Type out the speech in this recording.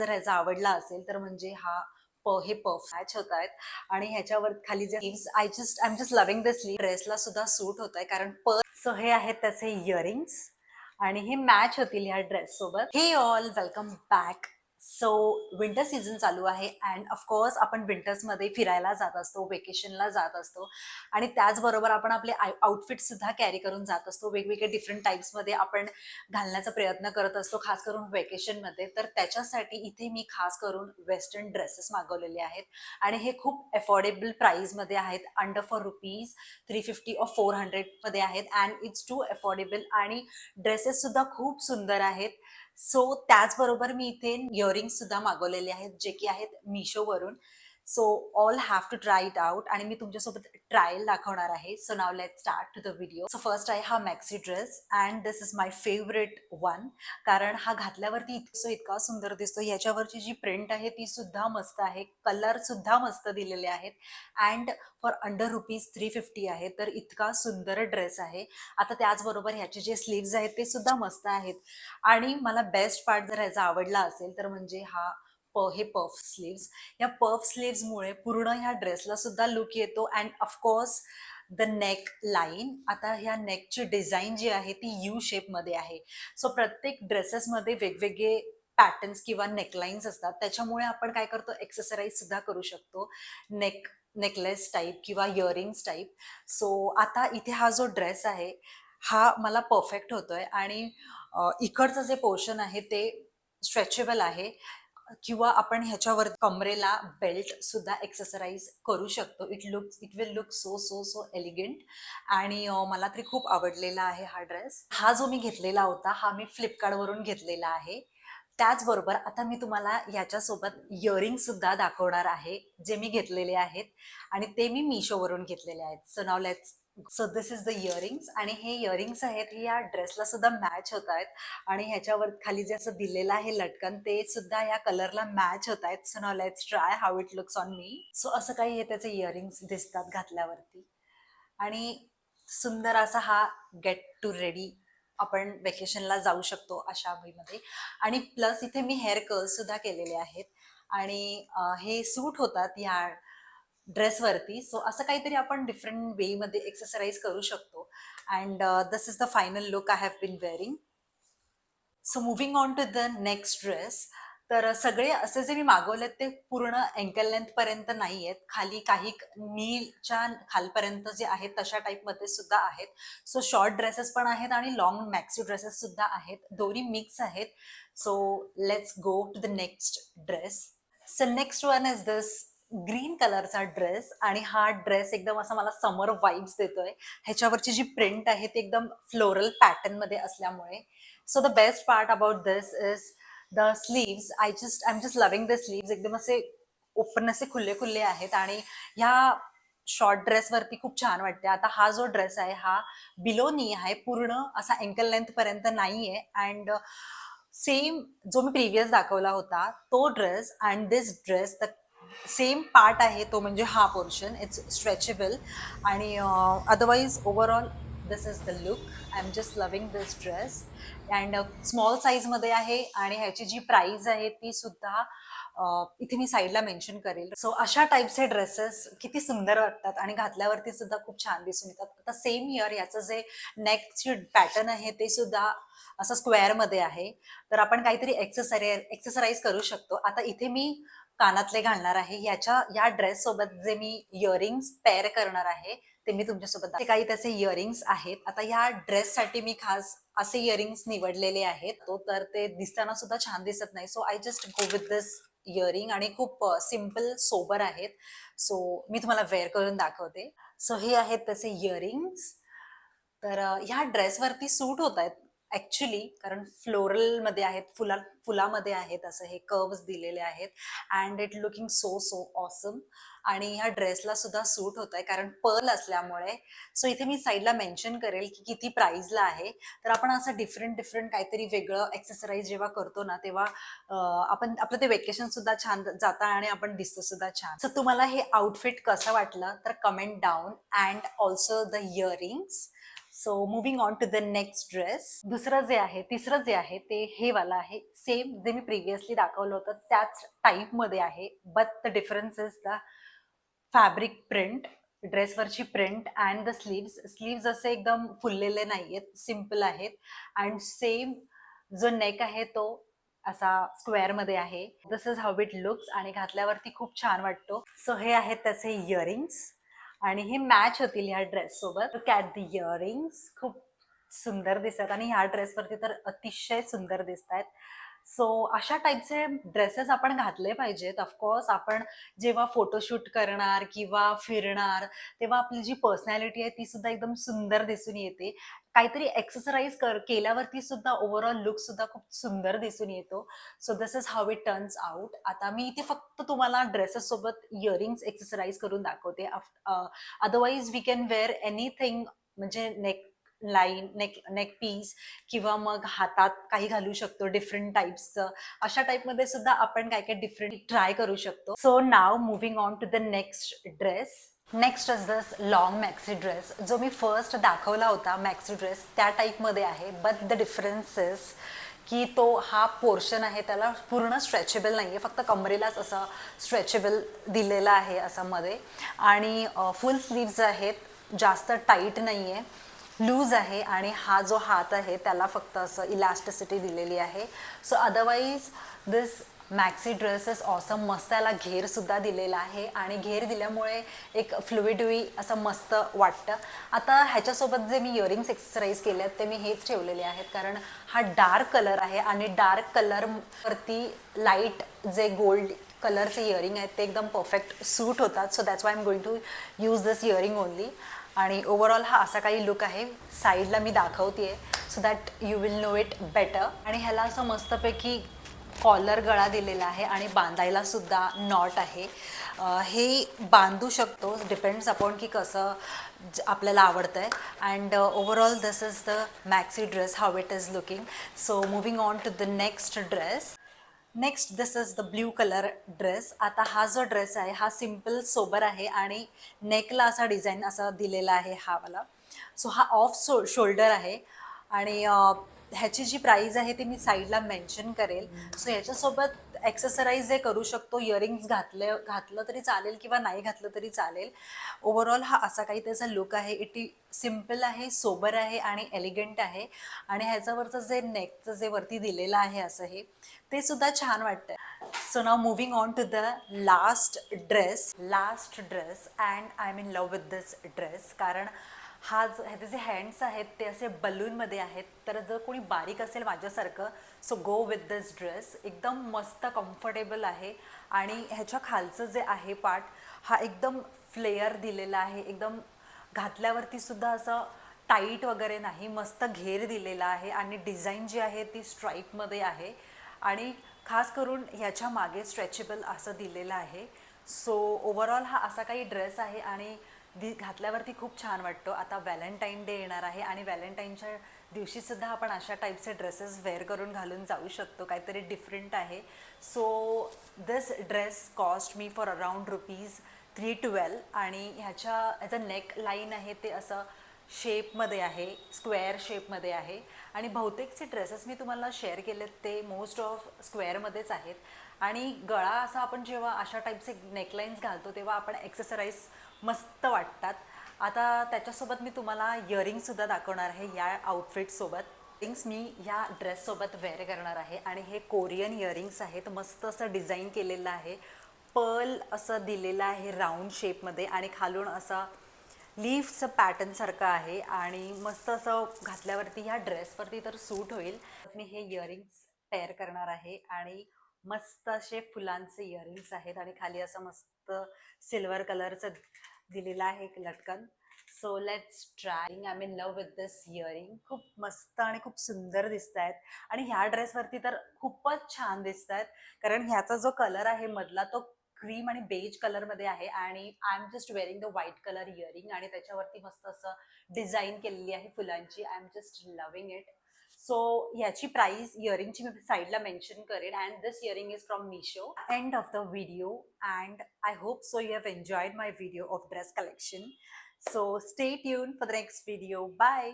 जर ह्याचा आवडला असेल तर म्हणजे हे पफ मॅच होत आहेत आणि ह्याच्यावर खाली जे sleeves I am just loving the sleeve ड्रेसला सुद्धा सूट होत आहे कारण सो हे आहेत त्याचे इयरिंग्स आणि हे मॅच होतील ह्या ड्रेस सोबत. हे all welcome back. So winter season चालू आहे अँड ऑफकोर्स आपण विंटर्समध्ये फिरायला जात असतो, वेकेशनला जात असतो आणि त्याचबरोबर आपण आपले आउटफिट सुद्धा कॅरी करून जात असतो. वेगवेगळे डिफरंट टाईप्समध्ये आपण घालण्याचा प्रयत्न करत असतो, खास करून वेकेशनमध्ये. तर त्याच्यासाठी इथे मी खास करून वेस्टर्न ड्रेसेस मागवलेले आहेत आणि हे खूप अफोर्डेबल प्राईसमध्ये आहेत. अंडर ₹4 350 और 400 मध्ये आहेत अँड इट्स टू अफोर्डेबल आणि ड्रेसेस सुद्धा खूप सुंदर आहेत. सो त्याचबरोबर मी इथे इयरिंग्स सुद्धा मागवलेले आहेत जे की आहेत मिशोवरून. So all have to try it out आणि मी तुमच्यासोबत ट्रायल दाखवणार आहे. So now let start to the video. So first आहे हा maxi dress and this is my favourite one कारण हा घातल्यावरती इतका सुंदर दिसतो. याच्यावरची जी प्रिंट आहे ती सुद्धा मस्त आहे, कलर सुद्धा मस्त दिलेले आहेत अँड फॉर अंडर ₹350 आहे. तर इतका सुंदर ड्रेस आहे. आता त्याचबरोबर ह्याचे जे स्लीव्ज आहेत ते सुद्धा मस्त आहेत आणि मला बेस्ट पार्ट जर ह्याचा आवडला असेल तर म्हणजे हे पफ स्लीव्स. या पफ स्लीव्समुळे पूर्ण ह्या ड्रेसला सुद्धा लुक येतो and of course the neck line. आता ह्या नेकची डिझाईन जी आहे ती यू शेपमध्ये आहे. सो प्रत्येक ड्रेसेसमध्ये वेगवेगळे पॅटर्न्स किंवा नेकलाईन्स असतात, त्याच्यामुळे आपण काय करतो, एक्सरसाइज सुद्धा करू शकतो नेकलेस टाईप किंवा इयरिंग्स टाईप. सो आता इथे हा जो ड्रेस आहे हा मला परफेक्ट होतोय आणि इकडचं जे पोर्शन आहे ते स्ट्रेचेबल आहे किंवा आपण ह्याच्यावर कमरेला बेल्ट सुद्धा एक्सरसाइज करू शकतो. It will look so so so elegant आणि मला तरी खूप आवडलेला आहे हा ड्रेस. हा जो मी घेतलेला होता हा मी फ्लिपकार्टवरून घेतलेला आहे. त्याचबरोबर आता मी तुम्हाला याच्यासोबत इयरिंग सुद्धा दाखवणार आहे जे मी घेतलेले आहेत आणि ते मी मिशोवरून घेतलेले आहेत. So this is the earrings आणि हे इयरिंग्स आहेत हे या ड्रेसला सुद्धा मॅच होत आहेत आणि ह्याच्यावर खाली जे असं दिलेलं आहे लटकन ते सुद्धा या कलरला मॅच होत आहेत. So now let's try how it looks on me. So असं काही हे त्याचे इयरिंग्स दिसतात घातल्यावरती आणि सुंदर असा हा गेट टू रेडी आपण वेकेशनला जाऊ शकतो अशा वेमध्ये आणि प्लस इथे मी हेअर कर्ल सुद्धा केलेले आहेत आणि हे सूट होतात या ड्रेसवरती. सो असं काहीतरी आपण डिफरंट वे मध्ये एक्सरसाइज करू शकतो and this is the final look I have been wearing. So moving on to the next dress. तर सगळे असे जे मी मागवलेत ते पूर्ण अँकल लेंथ पर्यंत नाही आहेत, खाली काही नीच्या खालपर्यंत जे आहेत तशा टाईपमध्ये सुद्धा आहेत. सो शॉर्ट ड्रेसेस पण आहेत आणि लॉंग मॅक्सी ड्रेसेस सुद्धा आहेत, दोन्ही मिक्स आहेत. So let's go to the next dress. So next one is this green कलरचा ड्रेस आणि हा ड्रेस एकदम असा मला समर वाईब्स देतोय. ह्याच्यावरची जी प्रिंट आहे ती एकदम फ्लोरल पॅटर्न मध्ये असल्यामुळे. So the best part about this is the sleeves. I am just loving the sleeves. एकदम असे ओपन असे खुले खुले आहेत आणि ह्या शॉर्ट ड्रेस वरती खूप छान वाटते. आता हा जो ड्रेस आहे हा बिलो नी आहे, पूर्ण असा अँकल लेंथ पर्यंत नाहीये अँड सेम जो मी प्रिव्हियस दाखवला होता तो dress and this dress the same part आहे तो म्हणजे हा पोर्शन. इट्स स्ट्रेचेबल आणि otherwise overall this is the look. I am just loving this dress and small साईजमध्ये आहे आणि ह्याची जी प्राइस आहे ती सुद्धा इथे मी साईडला मेन्शन करेल. सो अशा टाईपचे ड्रेसेस किती सुंदर वाटतात आणि घातल्यावरती सुद्धा खूप छान दिसून येतात. आता सेम इयर याचं जे नेकची पॅटर्न आहे ते सुद्धा असं स्क्वेअर मध्ये आहे, तर आपण काहीतरी एक्सरसाइज करू शकतो. आता इथे मी कानातले घालणार आहे या ड्रेस सोबत जे मी इयरिंग्स पेअर करणार आहे ते मी तुमच्यासोबत काही त्याचे इयरिंग्स आहेत. आता ह्या ड्रेससाठी मी खास असे इयरिंग्स निवडलेले आहेत तो तर ते दिसताना सुद्धा छान दिसत नाही. So I just go with this earring आणि खूप सिम्पल सोबर आहेत. सो मी तुम्हाला वेअर करून दाखवते. सो हे आहेत त्याचे इयरिंग्स. तर ह्या ड्रेसवरती सूट होत आहेत ऍक्च्युली कारण फ्लोरल मध्ये आहेत, फुलामध्ये आहेत, असं हे कर्व्स दिलेले आहेत and it looking so so awesome आणि ह्या ड्रेसला सुद्धा सूट होत आहे कारण पर्ल असल्यामुळे. सो इथे मी साईडला मेन्शन करेल की किती प्राइसला आहे. तर आपण असं डिफरंट डिफरंट काहीतरी वेगळं एक्सरसाइज जेव्हा करतो ना तेव्हा आपण आपलं ते वेकेशन सुद्धा छान जातं आणि आपण दिसतो सुद्धा छान. सो तुम्हाला हे आउटफिट कसं वाटलं तर comment down and also the earrings. So moving on to the next dress. दुसरं जे आहे, तिसरं जे आहे ते हे वाला आहे. सेम जे मी प्रिव्हियसली दाखवलं होतं त्याच टाईपमध्ये आहे. But the difference is the fabric print, ड्रेसवरची print and the sleeves. Sleeves असे एकदम फुललेले नाहीयेत, सिम्पल आहेत. अँड सेम जो नेक आहे तो असा स्क्वेअर मध्ये आहे. दिस इज हाऊ इट लुक्स आणि घातल्यावरती खूप छान वाटतो. सो हे आहेत त्याचे इयरिंग्स आणि हे मॅच होतील ह्या ड्रेस सोबत. लुक ॲट द इयरिंग्स, खूप सुंदर दिसतात आणि ह्या ड्रेसवरती तर अतिशय सुंदर दिसत आहेत. सो अशा टाईपचे ड्रेसेस आपण घातले पाहिजेत. ऑफकोर्स आपण जेव्हा फोटोशूट करणार किंवा फिरणार तेव्हा आपली जी पर्सनॅलिटी आहे ती सुद्धा एकदम सुंदर दिसून येते. काहीतरी एक्सरसाइज केल्यावरती सुद्धा ओव्हरऑल लुक सुद्धा खूप सुंदर दिसून येतो. So this is how it turns out. आता मी इथे फक्त तुम्हाला ड्रेसेस सोबत इयरिंग्स एक्सरसाइज करून दाखवते. Otherwise we can wear anything, म्हणजे नेक लाईन, नेक पीस किंवा मग हातात काही घालू शकतो डिफरंट टाईप्सचं. अशा टाईपमध्ये सुद्धा आपण काय काय डिफरंट ट्राय करू शकतो. So now moving on to the next dress. Next is this long maxi dress. जो मी फर्स्ट दाखवला होता मॅक्सी ड्रेस त्या टाईपमध्ये आहे. बट द डिफरन्स इज की तो हा पोर्शन आहे त्याला पूर्ण स्ट्रेचेबल नाही आहे, फक्त कमरेलाच असं स्ट्रेचेबल दिलेला आहे असं मध्ये. आणि फुल स्लीव्ज आहेत, जास्त टाईट नाही आहे, लूज आहे. आणि हा जो हात आहे त्याला फक्त असं इलास्टिसिटी दिलेली आहे. So otherwise this maxi dress is awesome. मस्त त्याला घेर सुद्धा दिलेला आहे आणि घेर दिल्यामुळे एक फ्लुइडवी असं मस्त वाटतं. आता ह्याच्यासोबत जे मी इयरिंग्स एक्सरसाइज केले आहेत ते मी हेच ठेवलेले आहेत, कारण हा डार्क कलर आहे आणि डार्क कलरवरती लाईट जे गोल्ड कलरचे इयरिंग आहेत ते एकदम परफेक्ट सूट होतात. So that's why I am going to use this earring only. आणि ओव्हरऑल हा असा काही लुक आहे. साईडला मी दाखवते so that you will know it better. आणि ह्याला असं मस्तपैकी कॉलर गळा दिलेला आहे आणि बांधायला सुद्धा नॉट आहे. हे बांधू शकतो, डिपेंड्स अपॉन की कसं आपल्याला आवडतं आहे. And overall this is the maxi dress, how it is looking. So moving on to the next dress. Next this is the blue colour dress. आता हा जो ड्रेस आहे हा सिम्पल सोबर आहे आणि नेकला असा डिझाईन असा दिलेला आहे हा वाला. सो हा ऑफ शोल्डर आहे आणि ह्याची जी प्राईज आहे ती मी साईडला मेन्शन करेल. सो ह्याच्यासोबत एक्सेसराईज जे करू शकतो, इयरिंग्स घातलं तरी चालेल किंवा नाही घातलं तरी चालेल. ओव्हरऑल हा असा काही त्याचा लुक आहे. इट सिम्पल आहे, सोबर आहे आणि एलिगंट आहे. आणि ह्याच्यावरचं जे नेकचं जे वरती दिलेलं आहे असं हे ते सुद्धा छान वाटतंय. So now moving on to the last dress. And I am in love with this dress, कारण ह्याचे जे हँड्स आहेत ते असे बलूनमध्ये आहेत. तर जर कोणी बारीक असेल माझ्यासारखं so go with this dress. एकदम मस्त कम्फर्टेबल आहे आणि ह्याच्या खालचं जे आहे पार्ट हा एकदम फ्लेअर दिलेला आहे. एकदम घातल्यावरती सुद्धा असं टाईट वगैरे नाही, मस्त घेर दिलेला आहे आणि डिझाईन जी आहे ती स्ट्राईपमध्ये आहे आणि खास करून ह्याच्या मागे स्ट्रेचेबल असं दिलेलं आहे. सो ओव्हरऑल हा असा काही ड्रेस आहे आणि घातल्यावरती खूप छान वाटतो. आता व्हॅलेंटाईन डे येणार आहे आणि व्हॅलेंटाईनच्या दिवशीसुद्धा आपण अशा टाईपचे ड्रेसेस वेअर करून घालून जाऊ शकतो, काहीतरी डिफरंट आहे. So this dress cost me for around ₹312 आणि ह्याचं नेक लाईन आहे ते असं शेपमध्ये आहे, स्क्वेअर शेपमध्ये आहे. आणि बहुतेकचे ड्रेसेस मी तुम्हाला शेअर केलेत ते मोस्ट ऑफ स्क्वेअरमध्येच आहेत. आणि गळा असा आपण जेव्हा अशा टाईपचे नेकलाईन्स घालतो तेव्हा आपण एक्सेसराईज मस्त वाटतात. आता त्याच्यासोबत मी तुम्हाला इयरिंगसुद्धा दाखवणार आहे या आउटफिटसोबत. इयरिंग्स मी ह्या ड्रेससोबत वेअर करणार आहे आणि हे कोरियन इयरिंग्स आहेत. मस्त असं डिझाईन केलेलं आहे, पर्ल असं दिलेलं आहे राऊंड शेपमध्ये आणि खालून असं लीफचं पॅटर्न सारखं आहे आणि मस्त असं घातल्यावरती ह्या ड्रेसवरती तर सूट होईल. मी हे इयरिंग्स पेअर करणार आहे आणि मस्त असे फुलांचे इयरिंग्स आहेत आणि खाली असं मस्त सिल्वर कलरचं दिलेलं आहे लटकन. So let's try. I am in love with this earring. खूप मस्त आणि खूप सुंदर दिसत आहेत आणि ह्या ड्रेसवरती तर खूपच छान दिसत आहेत, कारण ह्याचा जो कलर आहे मधला तो क्रीम आणि बेज कलरमध्ये आहे आणि I am just wearing the white colour earring आणि त्याच्यावरती मस्त असं डिझाईन केलेली आहे फुलांची. I am just loving it. So ह्याची प्राइस इयरिंगची मी साईडला मेन्शन करेन. And this earring is from Meesho. End of the video and I hope so you have enjoyed my video off dress collection. So stay tuned for the next video. Bye.